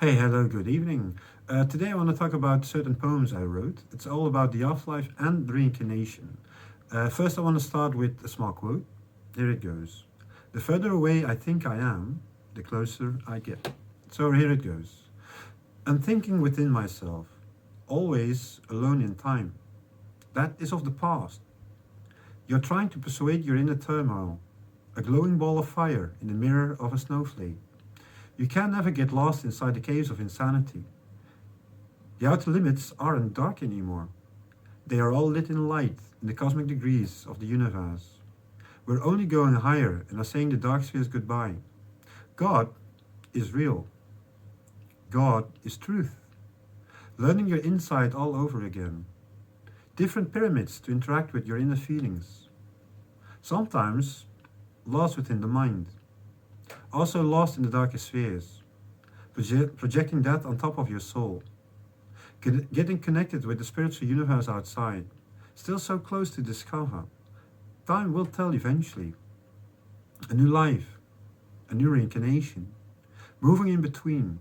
Hey, hello, good evening. Today I want to talk about certain poems I wrote. It's all about the afterlife and reincarnation. First, I want to start with a small quote. Here it goes. The further away I think I am, the closer I get. So here it goes. I'm thinking within myself, always alone in time. That is of the past. You're trying to persuade your inner turmoil, a glowing ball of fire in the mirror of a snowflake. You can never get lost inside the caves of insanity. The outer limits aren't dark anymore. They are all lit in light in the cosmic degrees of the universe. We're only going higher and are saying the dark spheres goodbye. God is real. God is truth. Learning your insight all over again. Different pyramids to interact with your inner feelings. Sometimes lost within the mind. Also lost in the darkest spheres. Projecting that on top of your soul. Getting connected with the spiritual universe outside. Still so close to discover. Time will tell eventually. A new life. A new reincarnation. Moving in between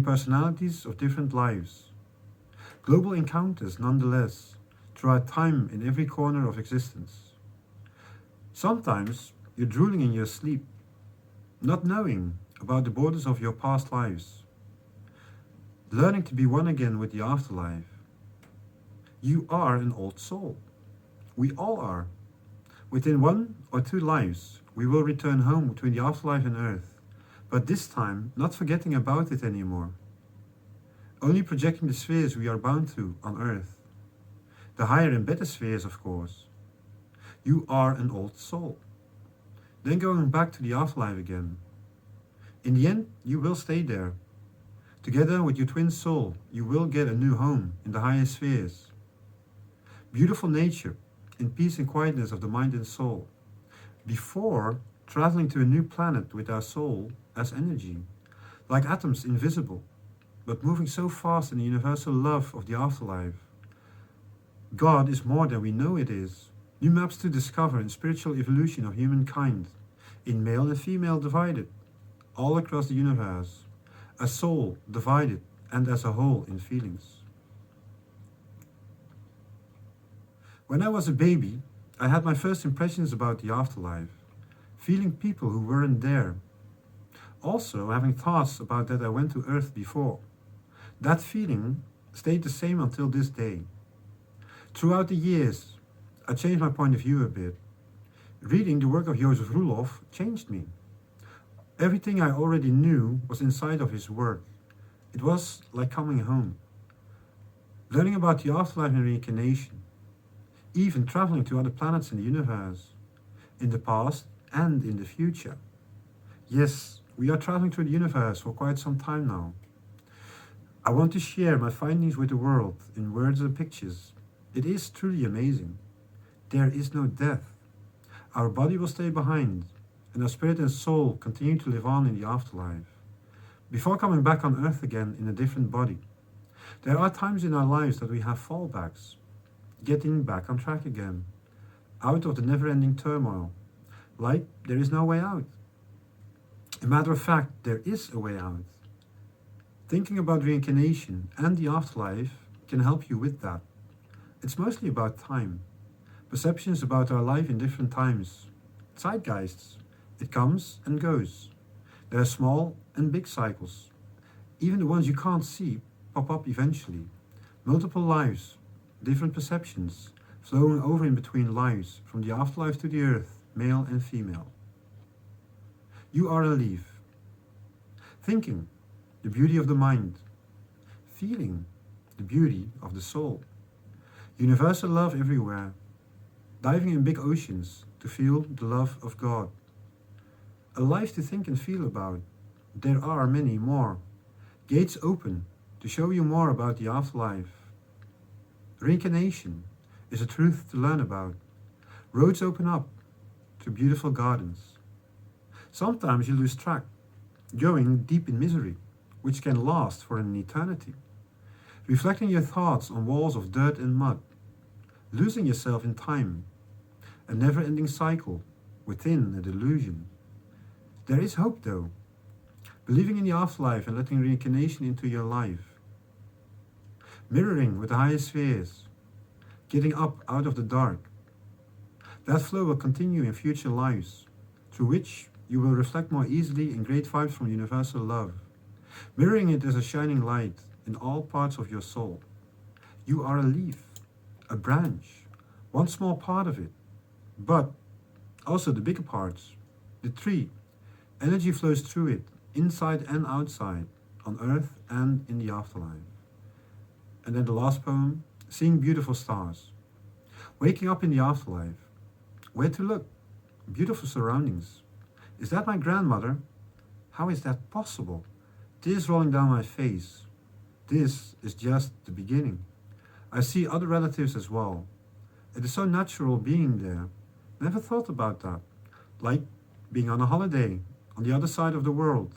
personalities of different lives. Global encounters nonetheless, throughout time in every corner of existence. Sometimes you're drooling in your sleep, not knowing about the borders of your past lives. Learning to be one again with the afterlife. You are an old soul. We all are. Within 1 or 2 lives, we will return home between the afterlife and earth. But this time, not forgetting about it anymore. Only projecting the spheres we are bound to on earth. The higher and better spheres, of course. You are an old soul. Then going back to the afterlife again. In the end, you will stay there. Together with your twin soul, you will get a new home in the higher spheres. Beautiful nature, in peace and quietness of the mind and soul. Before traveling to a new planet with our soul as energy, like atoms invisible, but moving so fast in the universal love of the afterlife. God is more than we know it is. New maps to discover in spiritual evolution of humankind, in male and female divided, all across the universe, a soul divided and as a whole in feelings. When I was a baby, I had my first impressions about the afterlife, feeling people who weren't there. Also having thoughts about that I went to Earth before. That feeling stayed the same until this day. Throughout the years, I changed my point of view a bit. Reading the work of Joseph Roelof changed me. Everything I already knew was inside of his work. It was like coming home. Learning about the afterlife and reincarnation. Even traveling to other planets in the universe. In the past and in the future. Yes, we are traveling through the universe for quite some time now. I want to share my findings with the world in words and pictures. It is truly amazing. There is no death. Our body will stay behind, and our spirit and soul continue to live on in the afterlife. Before coming back on earth again in a different body. There are times in our lives that we have fallbacks, getting back on track again, out of the never-ending turmoil, like there is no way out. A matter of fact, there is a way out. Thinking about reincarnation and the afterlife can help you with that. It's mostly about time, perceptions about our life in different times, zeitgeists. It comes and goes. There are small and big cycles. Even the ones you can't see pop up eventually. Multiple lives, different perceptions, flowing over in between lives, from the afterlife to the earth, male and female. You are a leaf. Thinking, the beauty of the mind. Feeling, the beauty of the soul. Universal love everywhere. Diving in big oceans to feel the love of God. A life to think and feel about. There are many more. Gates open to show you more about the afterlife. Reincarnation is a truth to learn about. Roads open up to beautiful gardens. Sometimes you lose track, going deep in misery, which can last for an eternity. Reflecting your thoughts on walls of dirt and mud. Losing yourself in time. A never-ending cycle within a delusion. There is hope though. believing in the afterlife and letting reincarnation into your life, mirroring with the higher spheres, getting up out of the dark. That flow will continue in future lives, through which you will reflect more easily in great vibes from universal love, mirroring it as a shining light in all parts of your soul. You are a leaf, a branch, one small part of it, but also the bigger parts, the tree. Energy flows through it, inside and outside, on earth and in the afterlife. And then the last poem, seeing beautiful stars. Waking up in the afterlife. Where to look? Beautiful surroundings. Is that my grandmother? How is that possible? Tears rolling down my face. This is just the beginning. I see other relatives as well. It is so natural being there. Never thought about that. Like being on a holiday on the other side of the world.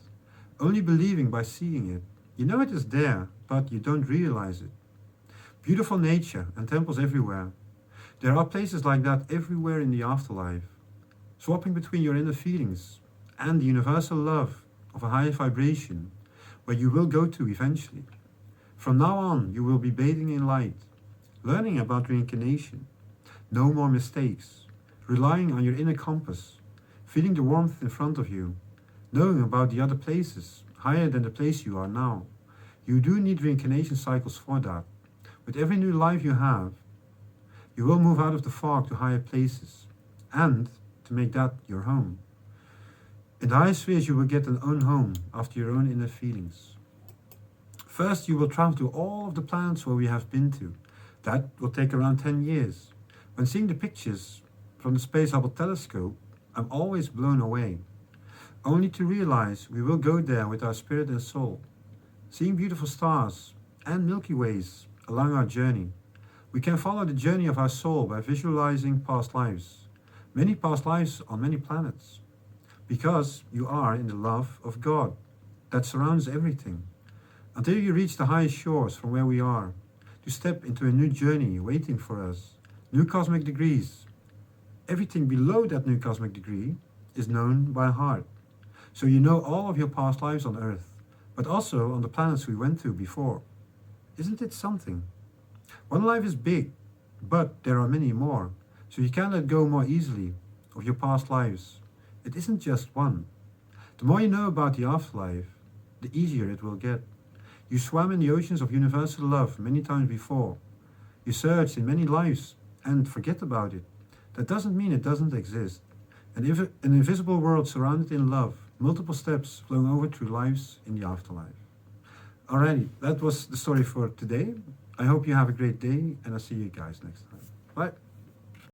Only believing by seeing it. You know it is there, but you don't realize it. Beautiful nature and temples everywhere. There are places like that everywhere in the afterlife. Swapping between your inner feelings and the universal love of a higher vibration where you will go to eventually. From now on, you will be bathing in light, learning about reincarnation, no more mistakes, relying on your inner compass, feeling the warmth in front of you, knowing about the other places higher than the place you are now. You do need reincarnation cycles for that. With every new life you have, you will move out of the fog to higher places, and to make that your home. In the higher spheres you will get an own home after your own inner feelings. First you will travel to all of the planets where we have been to. That will take around 10 years. When seeing the pictures from the Space Hubble telescope, I'm always blown away. Only to realize we will go there with our spirit and soul, seeing beautiful stars and Milky Ways along our journey. We can follow the journey of our soul by visualizing past lives, many past lives on many planets, because you are in the love of God that surrounds everything, until you reach the highest shores from where we are, to step into a new journey waiting for us, new cosmic degrees. Everything below that new cosmic degree is known by heart. So you know all of your past lives on Earth, but also on the planets we went to before. Isn't it something? One life is big, but there are many more, so you can let go more easily of your past lives. It isn't just one. The more you know about the afterlife, the easier it will get. You swam in the oceans of universal love many times before. You searched in many lives and forget about it. That doesn't mean it doesn't exist. An invisible world surrounded in love, multiple steps flowing over through lives in the afterlife. Alrighty, that was the story for today. I hope you have a great day, and I'll see you guys next time. Bye.